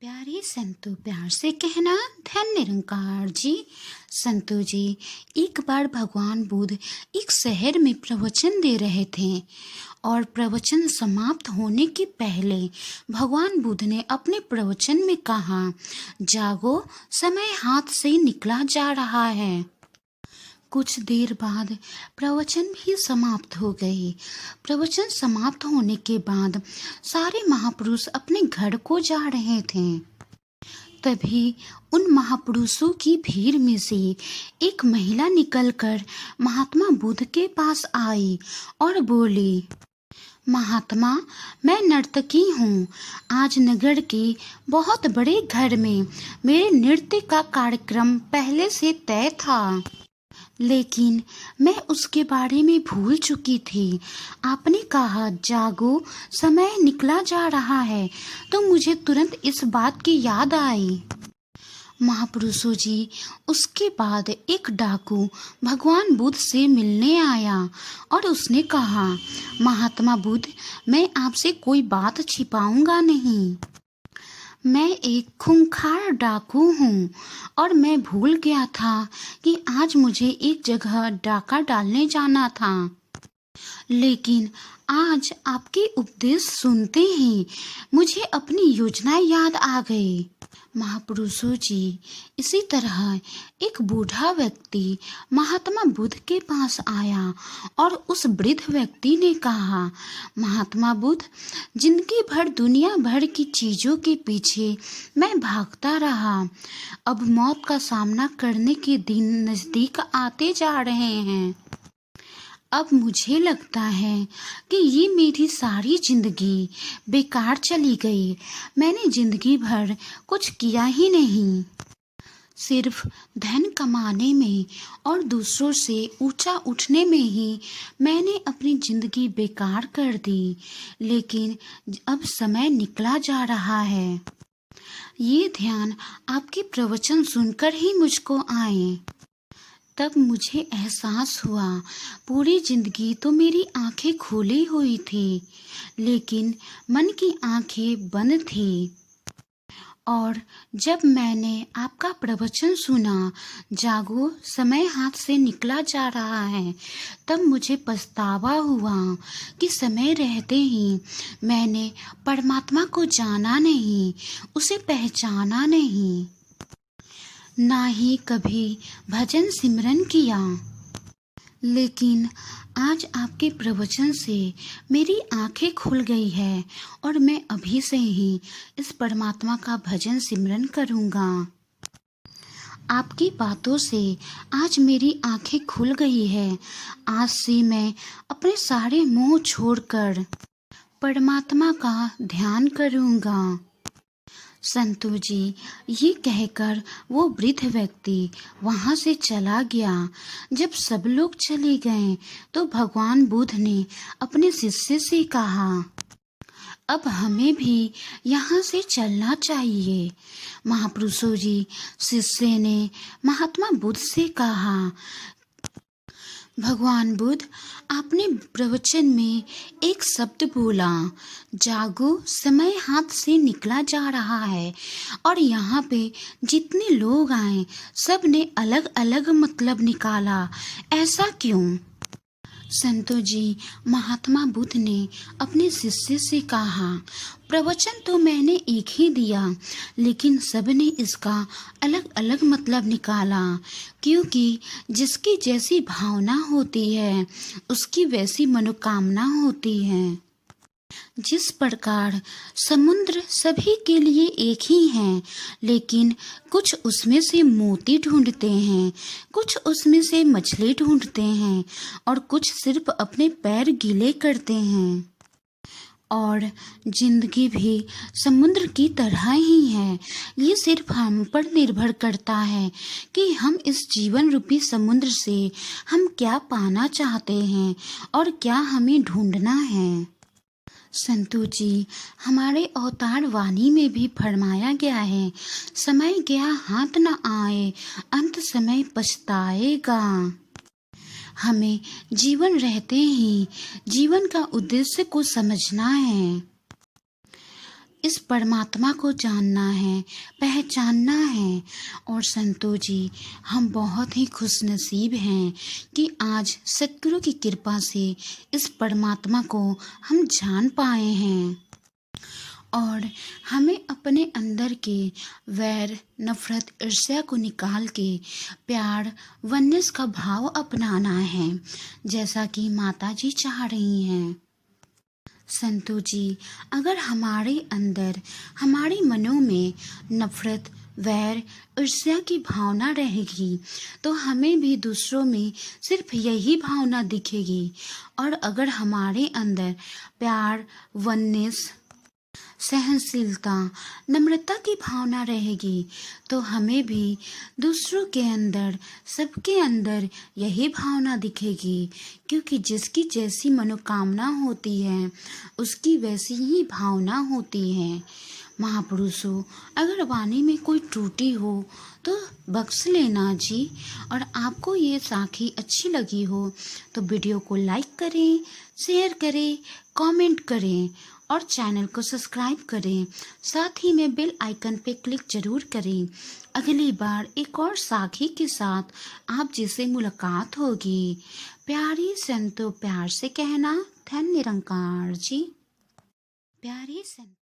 प्यारे संतु, प्यार से कहना धन निरंकार जी। संतु जी, एक बार भगवान बुद्ध एक शहर में प्रवचन दे रहे थे और प्रवचन समाप्त होने के पहले भगवान बुद्ध ने अपने प्रवचन में कहा, जागो, समय हाथ से निकला जा रहा है। कुछ देर बाद प्रवचन भी समाप्त हो गई। प्रवचन समाप्त होने के बाद सारे महापुरुष अपने घर को जा रहे थे। तभी उन महापुरुषों की भीड़ में से एक महिला निकलकर महात्मा बुद्ध के पास आई और बोली, महात्मा, मैं नर्तकी हूँ। आज नगर के बहुत बड़े घर में मेरे नृत्य का कार्यक्रम पहले से तय था, लेकिन मैं उसके बारे में भूल चुकी थी। आपने कहा, जागो, समय निकला जा रहा है, तो मुझे तुरंत इस बात की याद आई। महापुरुषों जी, उसके बाद एक डाकू भगवान बुद्ध से मिलने आया और उसने कहा, महात्मा बुद्ध, मैं आपसे कोई बात छिपाऊंगा नहीं। मैं एक खूंखार डाकू हूँ और मैं भूल गया था कि आज मुझे एक जगह डाका डालने जाना था, लेकिन आज आपके उपदेश सुनते ही मुझे अपनी योजना याद आ गई। महापुरुषों जी, इसी तरह एक बूढ़ा व्यक्ति महात्मा बुद्ध के पास आया और उस वृद्ध व्यक्ति ने कहा, महात्मा बुद्ध, जिंदगी भर दुनिया भर की चीजों के पीछे मैं भागता रहा। अब मौत का सामना करने के दिन नजदीक आते जा रहे हैं। अब मुझे लगता है कि ये मेरी सारी जिंदगी बेकार चली गई। मैंने जिंदगी भर कुछ किया ही नहीं, सिर्फ धन कमाने में और दूसरों से ऊंचा उठने में ही मैंने अपनी जिंदगी बेकार कर दी। लेकिन अब समय निकला जा रहा है। ये ध्यान आपके प्रवचन सुनकर ही मुझको आए। तब मुझे एहसास हुआ, पूरी जिंदगी तो मेरी आंखें खुली हुई थी, लेकिन मन की आंखें बंद थी। और जब मैंने आपका प्रवचन सुना, जागो, समय हाथ से निकला जा रहा है, तब मुझे पछतावा हुआ कि समय रहते ही मैंने परमात्मा को जाना नहीं, उसे पहचाना नहीं, ना ही कभी भजन सिमरन किया। लेकिन आज आपके प्रवचन से मेरी आंखें खुल गई है और मैं अभी से ही इस परमात्मा का भजन सिमरन करूँगा। आपकी बातों से आज मेरी आंखें खुल गई है। आज से मैं अपने सारे मोह छोड़कर परमात्मा का ध्यान करूँगा। संतु जी, ये कहकर वो वृद्ध व्यक्ति वहाँ से चला गया। जब सब लोग चले गए तो भगवान बुद्ध ने अपने शिष्य से कहा, अब हमें भी यहाँ से चलना चाहिए। महापुरुषों जी, शिष्य ने महात्मा बुद्ध से कहा, भगवान बुद्ध, आपने प्रवचन में एक शब्द बोला, जागो, समय हाथ से निकला जा रहा है, और यहाँ पे जितने लोग आए सब ने अलग अलग मतलब निकाला। ऐसा क्यों? संतो जी, महात्मा बुद्ध ने अपने शिष्य से कहा, प्रवचन तो मैंने एक ही दिया, लेकिन सबने इसका अलग अलग मतलब निकाला, क्योंकि जिसकी जैसी भावना होती है उसकी वैसी मनोकामना होती है। जिस प्रकार समुद्र सभी के लिए एक ही है, लेकिन कुछ उसमें से मोती ढूंढते हैं, कुछ उसमें से मछली ढूंढते हैं और कुछ सिर्फ अपने पैर गीले करते हैं। और जिंदगी भी समुद्र की तरह ही है। ये सिर्फ हम पर निर्भर करता है कि हम इस जीवन रूपी समुद्र से हम क्या पाना चाहते हैं और क्या हमें ढूंढना है। संतु जी, हमारे अवतार वाणी में भी फरमाया गया है, समय गया हाथ न आए, अंत समय पछताएगा। हमें जीवन रहते ही जीवन का उद्देश्य को समझना है। इस परमात्मा को जानना है, पहचानना है। और संतो जी, हम बहुत ही खुशनसीब हैं कि आज सतगुरु की कृपा से इस परमात्मा को हम जान पाए हैं। और हमें अपने अंदर के वैर, नफरत, ईर्ष्या को निकाल के प्यार, वननेस का भाव अपनाना है, जैसा कि माता जी चाह रही हैं। संतो जी, अगर हमारे अंदर, हमारे मनों में नफरत, वैर, ईर्ष्या की भावना रहेगी तो हमें भी दूसरों में सिर्फ यही भावना दिखेगी। और अगर हमारे अंदर प्यार, वननेस, सहनशीलता, नम्रता की भावना रहेगी तो हमें भी दूसरों के अंदर, सबके अंदर यही भावना दिखेगी। क्योंकि जिसकी जैसी मनोकामना होती है उसकी वैसी ही भावना होती है। महापुरुषों, अगर वाणी में कोई त्रुटि हो तो बख्श लेना जी। और आपको ये साखी अच्छी लगी हो तो वीडियो को लाइक करें, शेयर करें, कमेंट करें और चैनल को सब्सक्राइब करें। साथ ही में बेल आइकन पे क्लिक जरूर करें। अगली बार एक और साखी के साथ आप जिसे मुलाकात होगी। प्यारी संतो, प्यार से कहना, धन्य निरंकार जी। प्यारी संतो।